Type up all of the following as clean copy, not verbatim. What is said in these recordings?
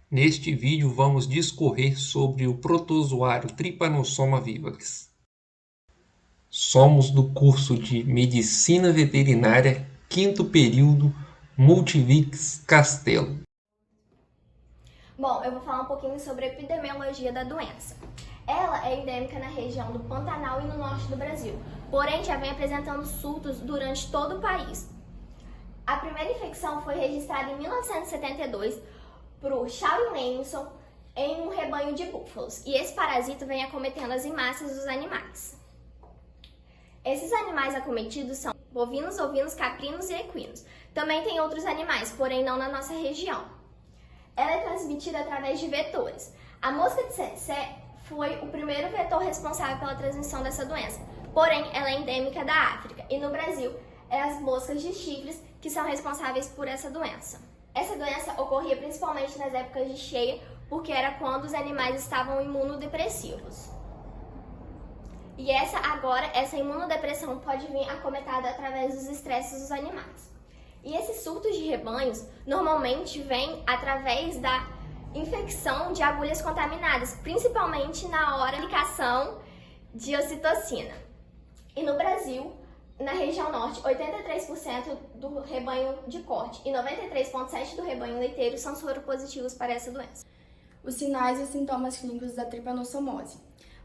Neste vídeo vamos discorrer sobre o protozoário Trypanosoma vivax. Somos do curso de Medicina Veterinária, quinto período, Multivix Castelo. Bom, eu vou falar um pouquinho sobre a epidemiologia da doença. Ela é endêmica na região do Pantanal e no norte do Brasil, porém já vem apresentando surtos durante todo o país. A primeira infecção foi registrada em 1972 por Charles Lamson em um rebanho de búfalos, e esse parasita vem acometendo as hemácias dos animais. Esses animais acometidos são bovinos, ovinos, caprinos e equinos. Também tem outros animais, porém não na nossa região. Ela é transmitida através de vetores. A mosca de Tsetse foi o primeiro vetor responsável pela transmissão dessa doença, porém ela é endêmica da África, e no Brasil é as moscas de chifres que são responsáveis por essa doença. Essa doença ocorria principalmente nas épocas de cheia, porque era quando os animais estavam imunodepressivos. E essa imunodepressão pode vir acometada através dos estresses dos animais. E esses surtos de rebanhos normalmente vêm através da infecção de agulhas contaminadas, principalmente na hora da aplicação de ocitocina. E no Brasil, na região norte, 83% do rebanho de corte e 93,7% do rebanho leiteiro são soropositivos para essa doença. Os sinais e sintomas clínicos da tripanossomose.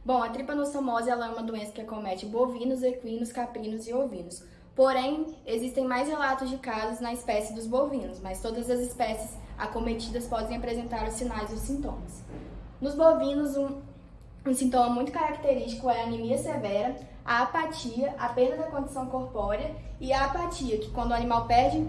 Bom, a tripanossomose ela é uma doença que acomete bovinos, equinos, caprinos e ovinos. Porém, existem mais relatos de casos na espécie dos bovinos, mas todas as espécies acometidas podem apresentar os sinais e os sintomas. Nos bovinos, um sintoma muito característico é a anemia severa, a apatia, a perda da condição corpórea e a apatia, que quando o animal perde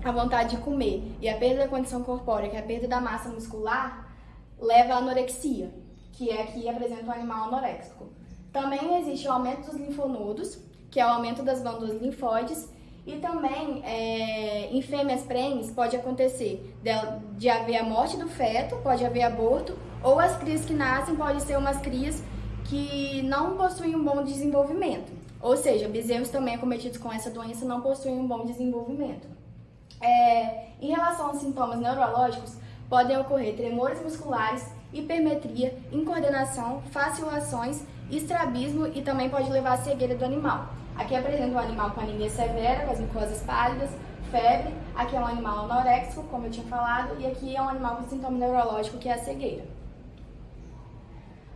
a vontade de comer, e a perda da condição corpórea, que é a perda da massa muscular, leva à anorexia, que é aqui apresenta o animal anoréxico. Também existe o aumento dos linfonodos, que é o aumento das glândulas linfóides, e também em fêmeas prenhes pode acontecer de haver a morte do feto, pode haver aborto, ou as crias que nascem podem ser umas crias que não possuem um bom desenvolvimento. Ou seja, bezerros também acometidos com essa doença não possuem um bom desenvolvimento. Em relação aos sintomas neurológicos, podem ocorrer tremores musculares, hipermetria, incoordenação, fasciculações, estrabismo e também pode levar à cegueira do animal. Aqui apresenta um animal com anemia severa, com as mucosas pálidas, febre. Aqui é um animal anoréxico, como eu tinha falado, e aqui é um animal com sintoma neurológico, que é a cegueira.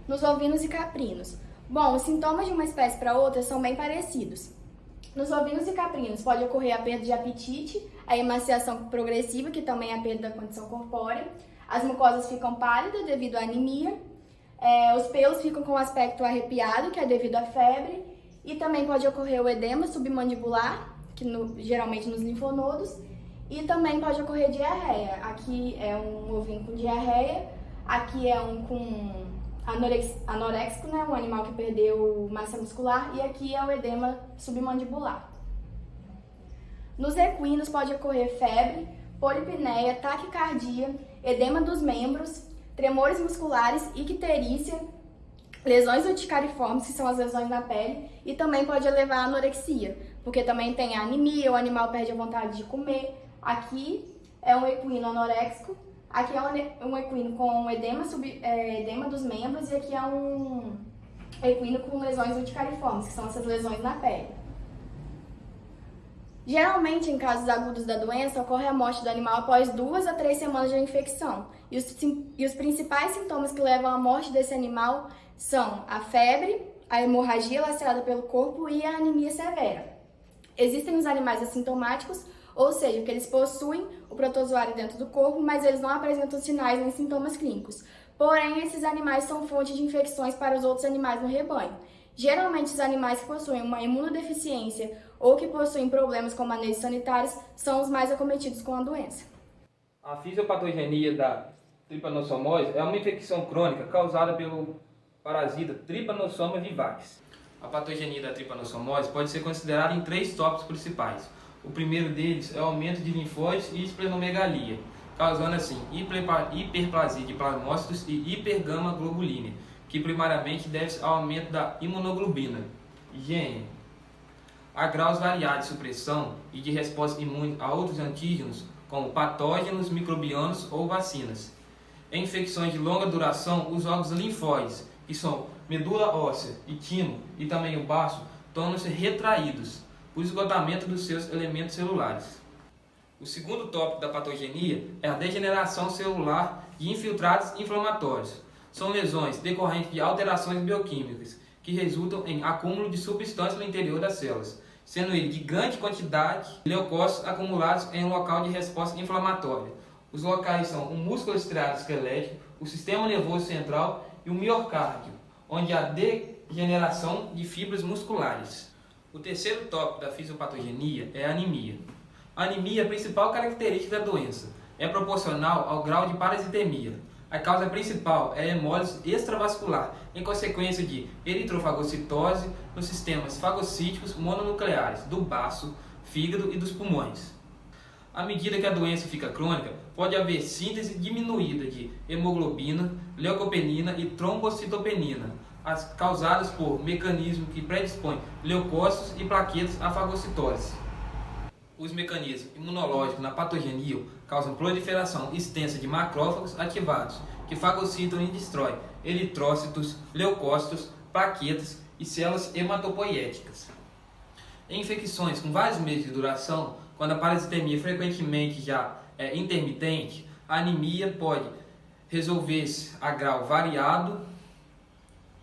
Nos ovinos e caprinos. Bom, os sintomas de uma espécie para outra são bem parecidos. Nos ovinos e caprinos pode ocorrer a perda de apetite, a emaciação progressiva, que também é a perda da condição corpórea. As mucosas ficam pálidas devido à anemia. Os pelos ficam com aspecto arrepiado, que é devido à febre. E também pode ocorrer o edema submandibular, que geralmente nos linfonodos. E também pode ocorrer diarreia. Aqui é um ovino com diarreia, aqui é um com anoréxico, né? Um animal que perdeu massa muscular, e aqui é o edema submandibular. Nos equinos pode ocorrer febre, polipneia, taquicardia, edema dos membros, tremores musculares, icterícia, lesões urticariformes, que são as lesões na pele, e também pode levar à anorexia, porque também tem a anemia, o animal perde a vontade de comer. Aqui é um equino anoréxico, aqui é um equino com edema dos membros, e aqui é um equino com lesões urticariformes, que são essas lesões na pele. Geralmente, em casos agudos da doença, ocorre a morte do animal após 2 a 3 semanas de infecção. E os principais sintomas que levam à morte desse animal são a febre, a hemorragia lacerada pelo corpo e a anemia severa. Existem os animais assintomáticos, ou seja, que eles possuem o protozoário dentro do corpo, mas eles não apresentam sinais nem sintomas clínicos. Porém, esses animais são fonte de infecções para os outros animais no rebanho. Geralmente, os animais que possuem uma imunodeficiência ou que possuem problemas com manejos sanitários são os mais acometidos com a doença. A fisiopatogenia da tripanossomose é uma infecção crônica causada pelo parasita Trypanosoma vivax. A patogenia da tripanossomose pode ser considerada em 3 tópicos principais. O primeiro deles é o aumento de linfóides e esplenomegalia, causando assim hiperplasia de plasmócitos e hipergama-globulínia, que primariamente deve-se ao aumento da imunoglobina, IgM. Há graus variados de supressão e de resposta imune a outros antígenos, como patógenos, microbianos ou vacinas. Em infecções de longa duração, os órgãos linfóides, que são medula óssea e timo e também o baço, tornam-se retraídos por esgotamento dos seus elementos celulares. O segundo tópico da patogenia é a degeneração celular de infiltrados inflamatórios. São lesões decorrentes de alterações bioquímicas que resultam em acúmulo de substâncias no interior das células, sendo ele de grande quantidade de leucócitos acumulados em um local de resposta inflamatória. Os locais são o músculo estriado esquelético, o sistema nervoso central e o miocárdio, onde há degeneração de fibras musculares. O terceiro tópico da fisiopatogenia é a anemia. A anemia é a principal característica da doença. É proporcional ao grau de parasitemia. A causa principal é a hemólise extravascular, em consequência de eritrofagocitose nos sistemas fagocíticos mononucleares do baço, fígado e dos pulmões. À medida que a doença fica crônica, pode haver síntese diminuída de hemoglobina, leucopenina e trombocitopenina, causadas por mecanismos que predispõem leucócitos e plaquetas à fagocitose. Os mecanismos imunológicos na patogenia causam proliferação extensa de macrófagos ativados, que fagocitam e destroem eritrócitos, leucócitos, plaquetas e células hematopoiéticas. Em infecções com vários meses de duração, quando a parasitemia frequentemente já é intermitente, a anemia pode resolver-se a grau variado,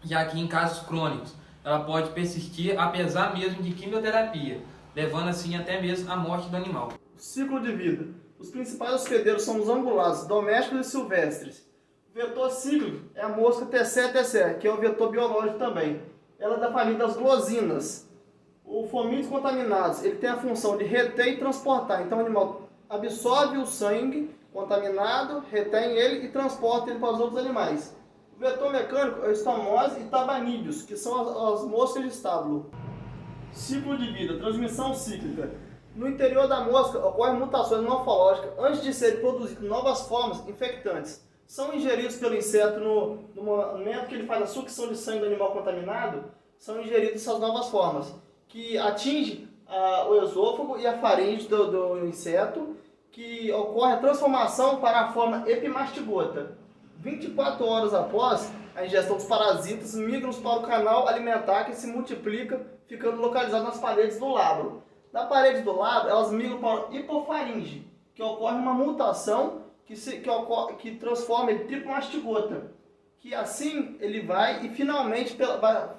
já que em casos crônicos ela pode persistir apesar mesmo de quimioterapia, levando assim até mesmo à morte do animal. Ciclo de vida. Os principais hospedeiros são os ungulados, domésticos e silvestres. O vetor cíclico é a mosca TCE, que é o vetor biológico também. Ela é da família das glosinas. O fomídeos contaminados, ele tem a função de reter e transportar. Então o animal absorve o sangue contaminado, retém ele e transporta ele para os outros animais. O vetor mecânico é o estomose e tabanídeos, que são as moscas de estábulo. Ciclo de vida, transmissão cíclica. No interior da mosca ocorrem mutações morfológicas antes de serem produzidas novas formas infectantes. São ingeridos pelo inseto no momento que ele faz a sucção de sangue do animal contaminado, são ingeridas essas novas formas, que atingem o esôfago e a faringe do inseto, que ocorre a transformação para a forma epimastigota. 24 horas após a ingestão dos parasitas, migram para o canal alimentar que se multiplica, ficando localizado nas paredes do lábio. Na parede do lábio, elas migram para a hipofaringe, que ocorre uma mutação que transforma ele em tripomastigota, que assim ele vai e finalmente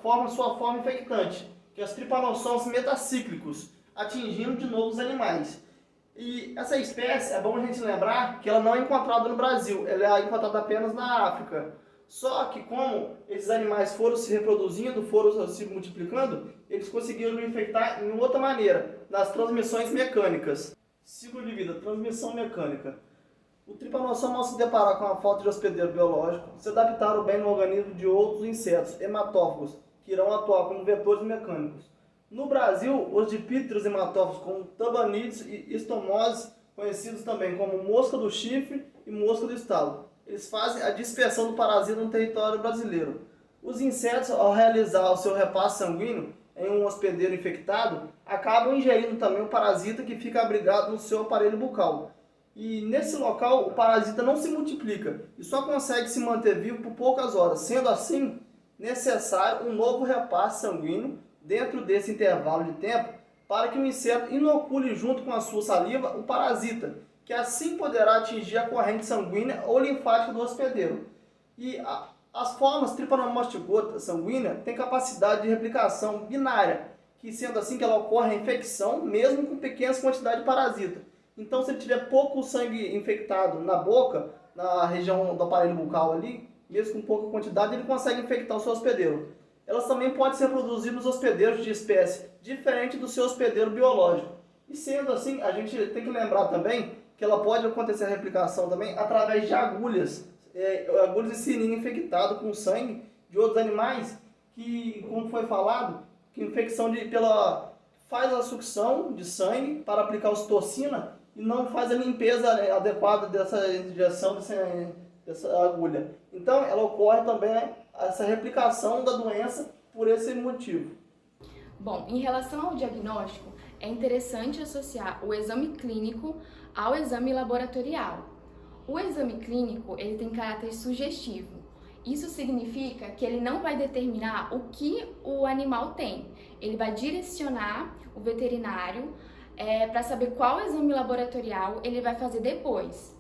forma sua forma infectante, que é os tripanossomos metacíclicos, atingindo de novo os animais. E essa espécie, é bom a gente lembrar que ela não é encontrada no Brasil, ela é encontrada apenas na África. Só que como esses animais foram se reproduzindo, foram se multiplicando, eles conseguiram infectar em outra maneira, nas transmissões mecânicas. Ciclo de vida, transmissão mecânica. O tripanossoma, ao se deparar com a falta de hospedeiro biológico, se adaptaram bem no organismo de outros insetos hematófagos, que irão atuar como vetores mecânicos. No Brasil, os dipíteros hematófagos como tabanídeos e estomoses, conhecidos também como mosca do chifre e mosca do estalo, eles fazem a dispersão do parasita no território brasileiro. Os insetos, ao realizar o seu repasse sanguíneo em um hospedeiro infectado, acabam ingerindo também o parasita que fica abrigado no seu aparelho bucal. E nesse local o parasita não se multiplica e só consegue se manter vivo por poucas horas, sendo assim necessário um novo repasse sanguíneo dentro desse intervalo de tempo para que o inseto inocule junto com a sua saliva o parasita, que assim poderá atingir a corrente sanguínea ou linfática do hospedeiro. E as formas tripanomastigota sanguínea têm capacidade de replicação binária, que sendo assim que ela ocorre a infecção mesmo com pequenas quantidades de parasita. Então, se ele tiver pouco sangue infectado na boca, na região do aparelho bucal ali, mesmo com pouca quantidade, ele consegue infectar o seu hospedeiro. Elas também podem ser produzidas nos hospedeiros de espécie diferente do seu hospedeiro biológico. E sendo assim, a gente tem que lembrar também que ela pode acontecer a replicação também através de agulhas de seringa infectado com sangue de outros animais, que, como foi falado, que infecção faz a sucção de sangue para aplicar ocitocina e não faz a limpeza adequada dessa injeção dessa agulha. Então, ela ocorre também essa replicação da doença por esse motivo. Bom, em relação ao diagnóstico, é interessante associar o exame clínico ao exame laboratorial. O exame clínico, ele tem caráter sugestivo. Isso significa que ele não vai determinar o que o animal tem. Ele vai direcionar o veterinário para saber qual exame laboratorial ele vai fazer depois.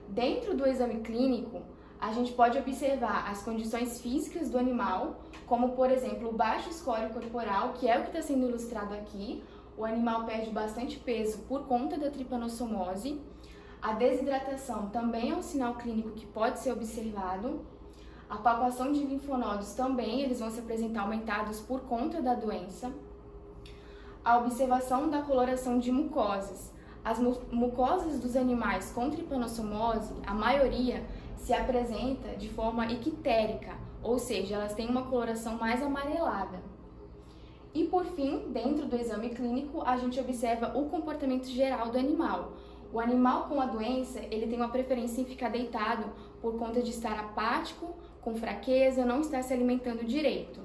Dentro do exame clínico, a gente pode observar as condições físicas do animal, como, por exemplo, o baixo score corporal, que é o que está sendo ilustrado aqui. O animal perde bastante peso por conta da tripanossomose. A desidratação também é um sinal clínico que pode ser observado. A palpação de linfonodos também, eles vão se apresentar aumentados por conta da doença. A observação da coloração de mucosas. As mucosas dos animais com tripanossomose, a maioria se apresenta de forma ictérica, ou seja, elas têm uma coloração mais amarelada. E por fim, dentro do exame clínico, a gente observa o comportamento geral do animal. O animal com a doença, ele tem uma preferência em ficar deitado por conta de estar apático, com fraqueza, não estar se alimentando direito.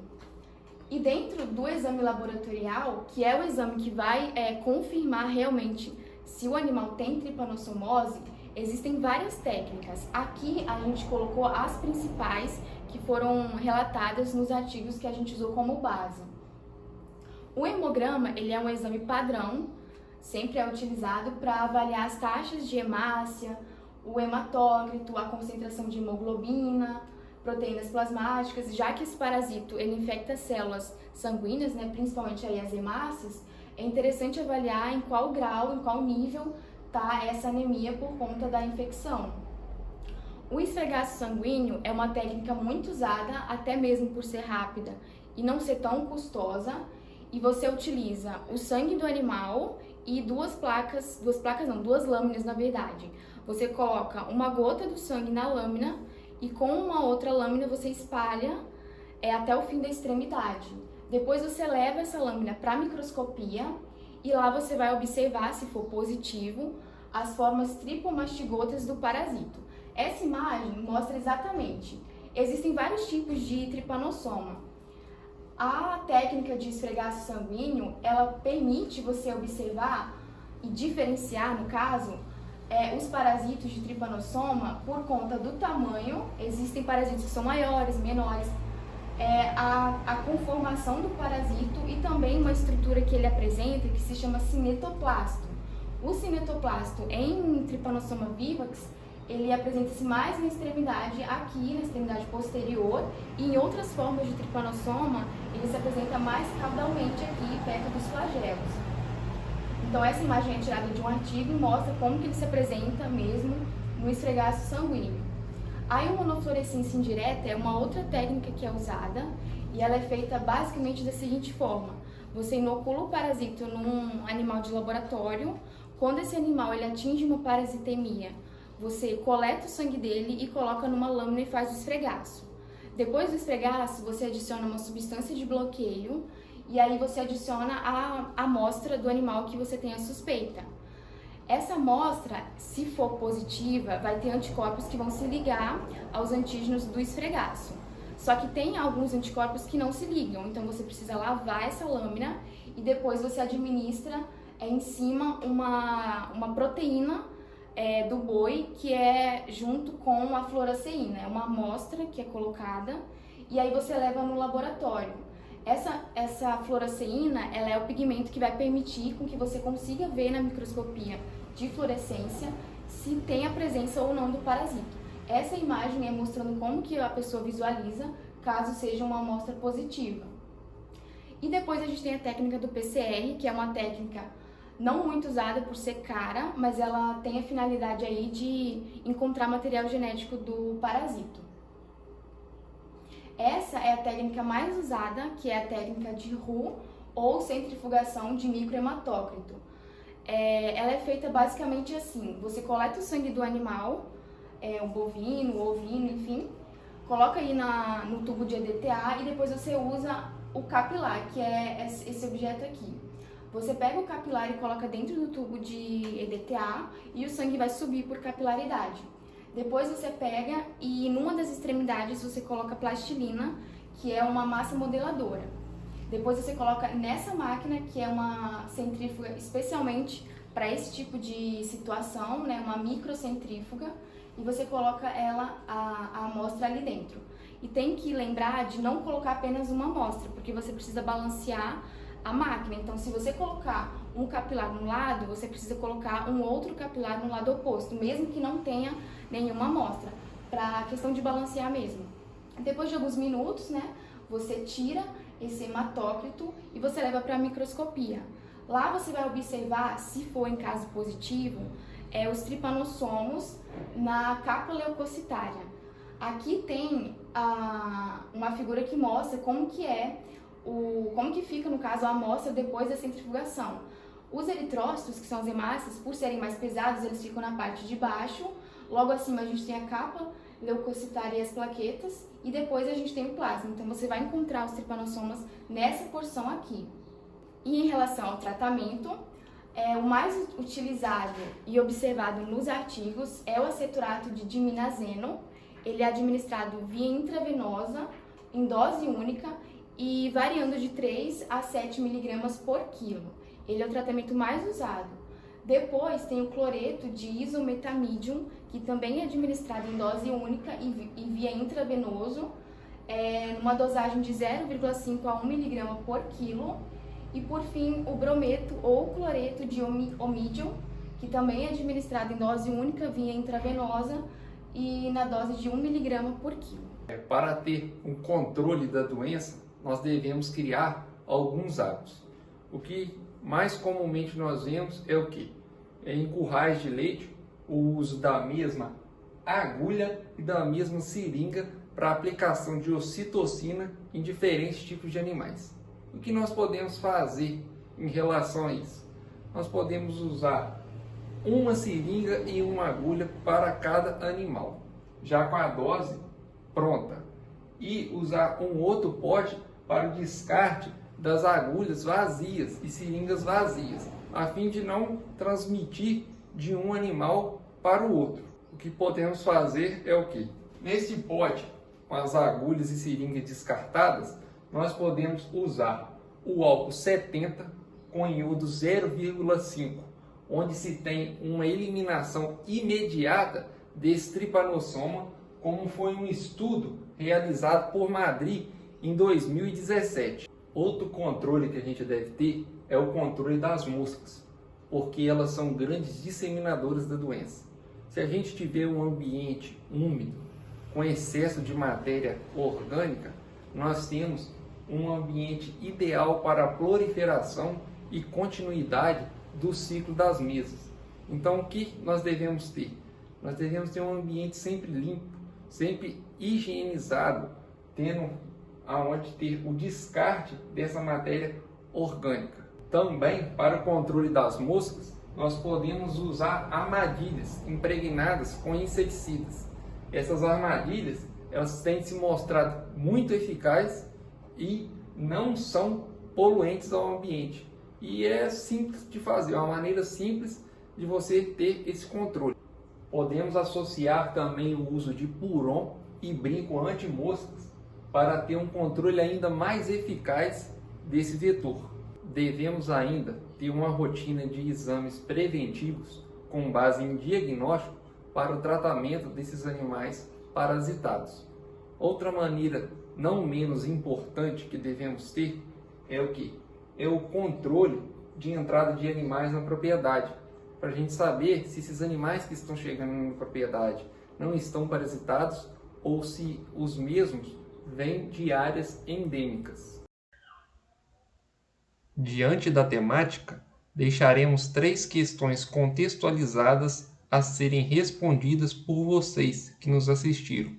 E dentro do exame laboratorial, que é o exame que vai confirmar realmente se o animal tem tripanossomose, existem várias técnicas. Aqui a gente colocou as principais que foram relatadas nos artigos que a gente usou como base. O hemograma, ele é um exame padrão, sempre é utilizado para avaliar as taxas de hemácia, o hematócrito, a concentração de hemoglobina, proteínas plasmáticas. Já que esse parasito ele infecta células sanguíneas, principalmente aí as hemácias, é interessante avaliar em qual grau, em qual nível está essa anemia por conta da infecção. O esfregaço sanguíneo é uma técnica muito usada, até mesmo por ser rápida e não ser tão custosa, e você utiliza o sangue do animal e duas lâminas na verdade. Você coloca uma gota do sangue na lâmina e com uma outra lâmina você espalha até o fim da extremidade. Depois você leva essa lâmina para a microscopia e lá você vai observar, se for positivo, as formas tripomastigotas do parasito. Essa imagem mostra exatamente. Existem vários tipos de tripanossoma. A técnica de esfregaço sanguíneo, ela permite você observar e diferenciar, no caso, os parasitos de tripanossoma por conta do tamanho. Existem parasitos que são maiores, menores, a conformação do parasito e também uma estrutura que ele apresenta que se chama cinetoplasto. O cinetoplasto em Trypanosoma vivax, ele apresenta-se mais na extremidade aqui, na extremidade posterior, e em outras formas de tripanossoma, ele se apresenta mais caudalmente aqui, perto dos flagelos. Então essa imagem é tirada de um artigo e mostra como que ele se apresenta mesmo no esfregaço sanguíneo. A imunofluorescência indireta é uma outra técnica que é usada e ela é feita basicamente da seguinte forma. Você inocula o parasito num animal de laboratório. Quando esse animal ele atinge uma parasitemia, você coleta o sangue dele e coloca numa lâmina e faz o esfregaço. Depois do esfregaço, você adiciona uma substância de bloqueio e aí você adiciona a amostra do animal que você tem a suspeita. Essa amostra, se for positiva, vai ter anticorpos que vão se ligar aos antígenos do esfregaço. Só que tem alguns anticorpos que não se ligam, então você precisa lavar essa lâmina e depois você administra em cima uma proteína do boi que é junto com a fluoresceína. É uma amostra que é colocada e aí você leva no laboratório. Essa fluoresceína, ela é o pigmento que vai permitir com que você consiga ver na microscopia de fluorescência se tem a presença ou não do parasito. Essa imagem é mostrando como que a pessoa visualiza caso seja uma amostra positiva. E depois a gente tem a técnica do PCR, que é uma técnica não muito usada por ser cara, mas ela tem a finalidade aí de encontrar material genético do parasito. Essa é a técnica mais usada, que é a técnica de Roux ou centrifugação de microhematócrito. Ela é feita basicamente assim: você coleta o sangue do animal, um bovino, ovino, enfim, coloca aí no tubo de EDTA e depois você usa o capilar, que é esse objeto aqui. Você pega o capilar e coloca dentro do tubo de EDTA e o sangue vai subir por capilaridade. Depois você pega e numa das extremidades você coloca plastilina, que é uma massa modeladora. Depois você coloca nessa máquina, que é uma centrífuga especialmente para esse tipo de situação, uma microcentrífuga, e você coloca a amostra ali dentro. E tem que lembrar de não colocar apenas uma amostra, porque você precisa balancear a máquina. Então, se você colocar um capilar no lado, você precisa colocar um outro capilar no lado oposto, mesmo que não tenha nenhuma amostra, para questão de balancear mesmo. Depois de alguns minutos, né, você tira esse hematócrito e você leva para a microscopia. Lá você vai observar, se for em caso positivo, os tripanossomos na capa leucocitária. Aqui tem uma figura que mostra como que fica, no caso, a amostra depois da centrifugação. Os eritrócitos, que são as hemácias, por serem mais pesados, eles ficam na parte de baixo. Logo acima a gente tem a capa leucocitária e as plaquetas, e depois a gente tem o plasma. Então você vai encontrar os tripanossomas nessa porção aqui. E em relação ao tratamento, o mais utilizado e observado nos artigos é o aceturato de diminazeno. Ele é administrado via intravenosa, em dose única e variando de 3 a 7 mg por quilo. Ele é o tratamento mais usado. Depois tem o cloreto de isometamídium, que também é administrado em dose única e via intravenoso, numa dosagem de 0,5 a 1 mg por quilo. E por fim, o brometo ou cloreto de omídium, que também é administrado em dose única via intravenosa e na dose de 1 mg por quilo. Para ter um controle da doença, nós devemos criar alguns hábitos. O que mais comumente nós vemos é o quê? Em currais de leite, o uso da mesma agulha e da mesma seringa para aplicação de ocitocina em diferentes tipos de animais. O que nós podemos fazer em relação a isso? Nós podemos usar uma seringa e uma agulha para cada animal, já com a dose pronta, e usar um outro pote para o descarte das agulhas vazias e seringas vazias, a fim de não transmitir de um animal para o outro. O que podemos fazer é o quê? Nesse pote, com as agulhas e seringas descartadas, nós podemos usar o álcool 70 com iodo 0,5, onde se tem uma eliminação imediata desse tripanossoma, como foi um estudo realizado por Madrid em 2017. Outro controle que a gente deve ter é o controle das moscas, porque elas são grandes disseminadoras da doença. Se a gente tiver um ambiente úmido, com excesso de matéria orgânica, nós temos um ambiente ideal para a proliferação e continuidade do ciclo das mesas. Então, o que nós devemos ter? Nós devemos ter um ambiente sempre limpo, sempre higienizado, tendo aonde ter o descarte dessa matéria orgânica. Também, para o controle das moscas, nós podemos usar armadilhas impregnadas com inseticidas. Essas armadilhas, elas têm se mostrado muito eficazes e não são poluentes ao ambiente. E é simples de fazer, é uma maneira simples de você ter esse controle. Podemos associar também o uso de puron e brinco anti-moscas para ter um controle ainda mais eficaz desse vetor. Devemos ainda ter uma rotina de exames preventivos com base em diagnóstico para o tratamento desses animais parasitados. Outra maneira não menos importante que devemos ter é o que? É o controle de entrada de animais na propriedade, para a gente saber se esses animais que estão chegando na propriedade não estão parasitados ou se os mesmos vêm de áreas endêmicas. Diante da temática, deixaremos 3 questões contextualizadas a serem respondidas por vocês que nos assistiram.